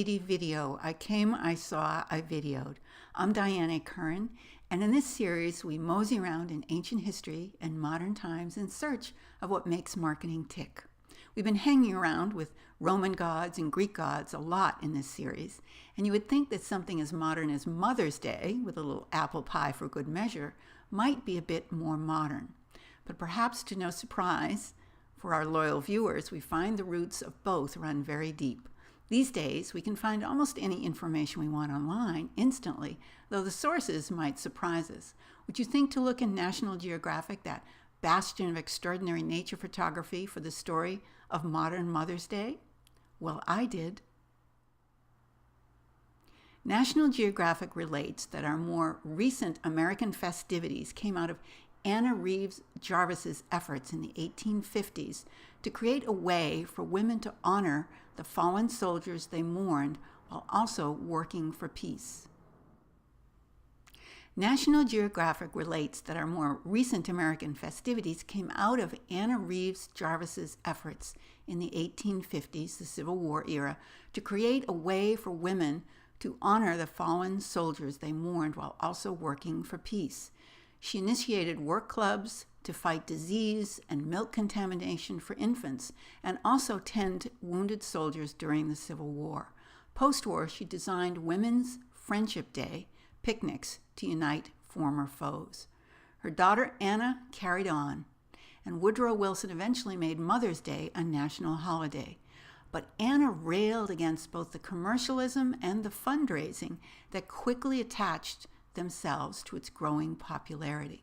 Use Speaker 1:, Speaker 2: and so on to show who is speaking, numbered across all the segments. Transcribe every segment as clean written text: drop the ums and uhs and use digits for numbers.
Speaker 1: Vidi video. I came, I saw, I videoed. I'm Diane Curran, and in this series we mosey around in ancient history and modern times in search of what makes marketing tick. We've been hanging around with Roman gods and Greek gods a lot in this series, and you would think that something as modern as Mother's Day, with a little apple pie for good measure, might be a bit more modern. But perhaps to no surprise, for our loyal viewers, we find the roots of both run very deep. These days, we can find almost any information we want online instantly, though the sources might surprise us. Would you think to look in National Geographic, that bastion of extraordinary nature photography, for the story of modern Mother's Day? Well, I did. National Geographic relates that our more recent American festivities came out of Anna Reeves Jarvis's efforts in the 1850s to create a way for women to honor the fallen soldiers they mourned while also working for peace. National Geographic relates that our more recent American festivities came out of Anna Reeves Jarvis's efforts in the 1850s, the Civil War era, to create a way for women to honor the fallen soldiers they mourned while also working for peace. She initiated work clubs to fight disease and milk contamination for infants, and also tend wounded soldiers during the Civil War. Post-war, she designed Women's Friendship Day picnics to unite former foes. Her daughter Anna carried on, and Woodrow Wilson eventually made Mother's Day a national holiday. But Anna railed against both the commercialism and the fundraising that quickly attached themselves to its growing popularity.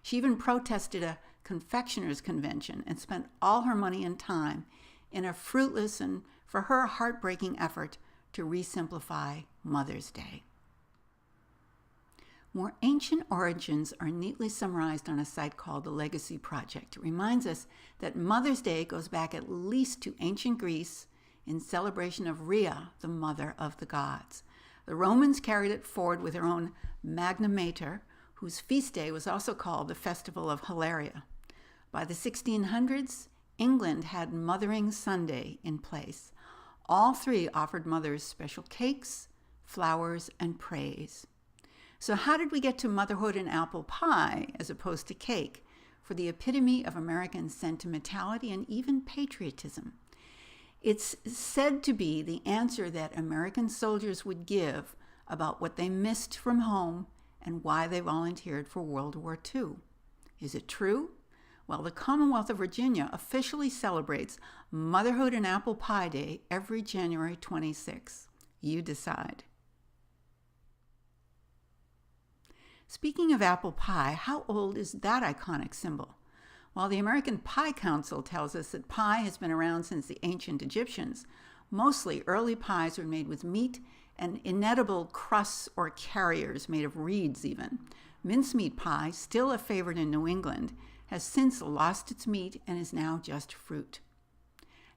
Speaker 1: She even protested a confectioner's convention and spent all her money and time in a fruitless and, for her, heartbreaking effort to re-simplify Mother's Day. More ancient origins are neatly summarized on a site called the Legacy Project. It reminds us that Mother's Day goes back at least to ancient Greece in celebration of Rhea, the mother of the gods. The Romans carried it forward with their own Magna Mater, whose feast day was also called the Festival of Hilaria. By the 1600s, England had Mothering Sunday in place. All three offered mothers special cakes, flowers, and praise. So how did we get to motherhood and apple pie as opposed to cake, for the epitome of American sentimentality and even patriotism? It's said to be the answer that American soldiers would give about what they missed from home and why they volunteered for World War II. Is it true? Well, the Commonwealth of Virginia officially celebrates Motherhood and Apple Pie Day every January 26. You decide. Speaking of apple pie, how old is that iconic symbol? While the American Pie Council tells us that pie has been around since the ancient Egyptians, mostly early pies were made with meat and inedible crusts or carriers made of reeds even. Mincemeat pie, still a favorite in New England, has since lost its meat and is now just fruit.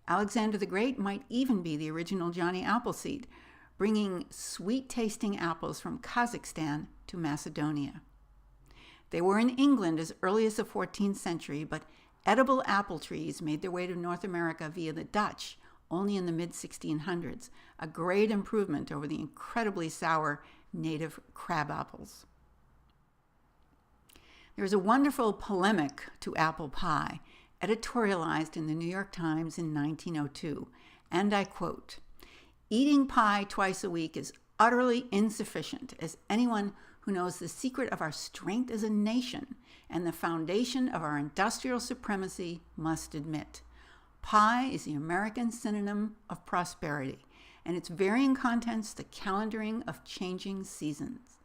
Speaker 1: Alexander the Great might even be the original Johnny Appleseed, bringing sweet-tasting apples from Kazakhstan to Macedonia. They were in England as early as the 14th century, but edible apple trees made their way to North America via the Dutch only in the mid-1600s, a great improvement over the incredibly sour native crab apples. There is a wonderful polemic to apple pie, editorialized in the New York Times in 1902, and I quote, "Eating pie twice a week is utterly insufficient, as anyone who knows the secret of our strength as a nation and the foundation of our industrial supremacy must admit. Pie is the American synonym of prosperity, and its varying contents the calendaring of changing seasons.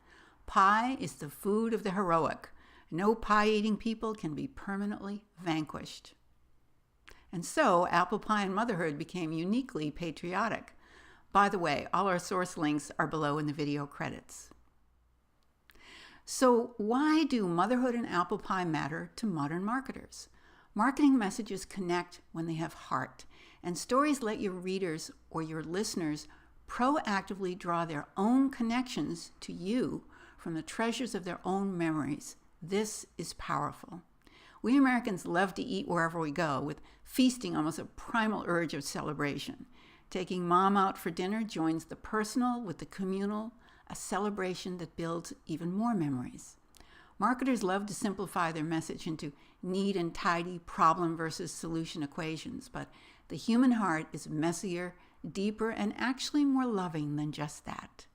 Speaker 1: Pie is the food of the heroic. No pie-eating people can be permanently vanquished." And so, apple pie and motherhood became uniquely patriotic. By the way, all our source links are below in the video credits. So why do motherhood and apple pie matter to modern marketers? Marketing messages connect when they have heart, and stories let your readers or your listeners proactively draw their own connections to you from the treasures of their own memories. This is powerful. We Americans love to eat wherever we go, with feasting almost a primal urge of celebration. Taking mom out for dinner joins the personal with the communal, a celebration that builds even more memories. Marketers love to simplify their message into neat and tidy problem versus solution equations, but the human heart is messier, deeper, and actually more loving than just that.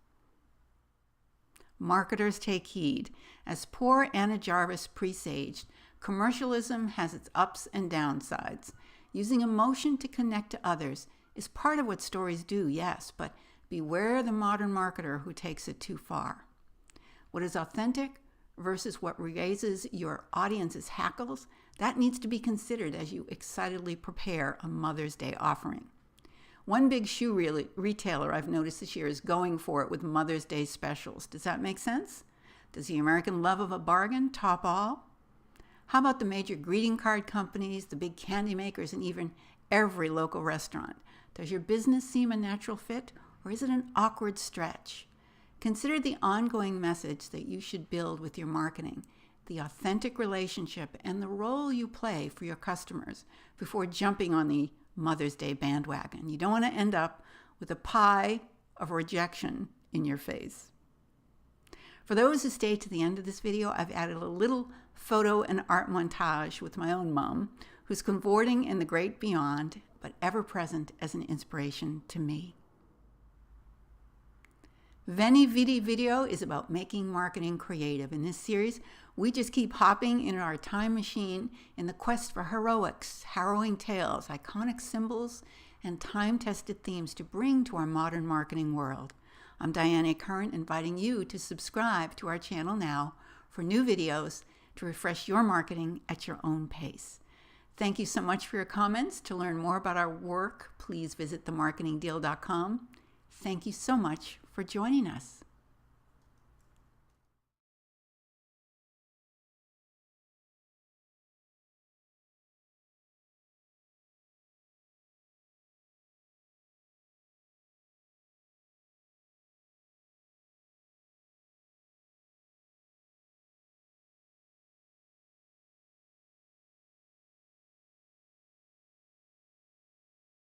Speaker 1: Marketers take heed. As poor Anna Jarvis presaged, commercialism has its ups and downsides. Using emotion to connect to others is part of what stories do, yes, but beware the modern marketer who takes it too far. What is authentic versus what raises your audience's hackles, that needs to be considered as you excitedly prepare a Mother's Day offering. One big shoe retailer I've noticed this year is going for it with Mother's Day specials. Does that make sense? Does the American love of a bargain top all? How about the major greeting card companies, the big candy makers, and even every local restaurant? Does your business seem a natural fit, or is it an awkward stretch? Consider the ongoing message that you should build with your marketing, the authentic relationship, and the role you play for your customers before jumping on the Mother's Day bandwagon. You don't want to end up with a pie of rejection in your face. For those who stayed to the end of this video, I've added a little photo and art montage with my own mom, who's cavorting in the great beyond, but ever present as an inspiration to me. Veni Vidi video is about making marketing creative. In this series, we just keep hopping in our time machine in the quest for heroics, harrowing tales, iconic symbols, and time-tested themes to bring to our modern marketing world. I'm Diane Curran, inviting you to subscribe to our channel now for new videos to refresh your marketing at your own pace. Thank you so much for your comments. To learn more about our work, please visit themarketingdeal.com. Thank you so much for joining us.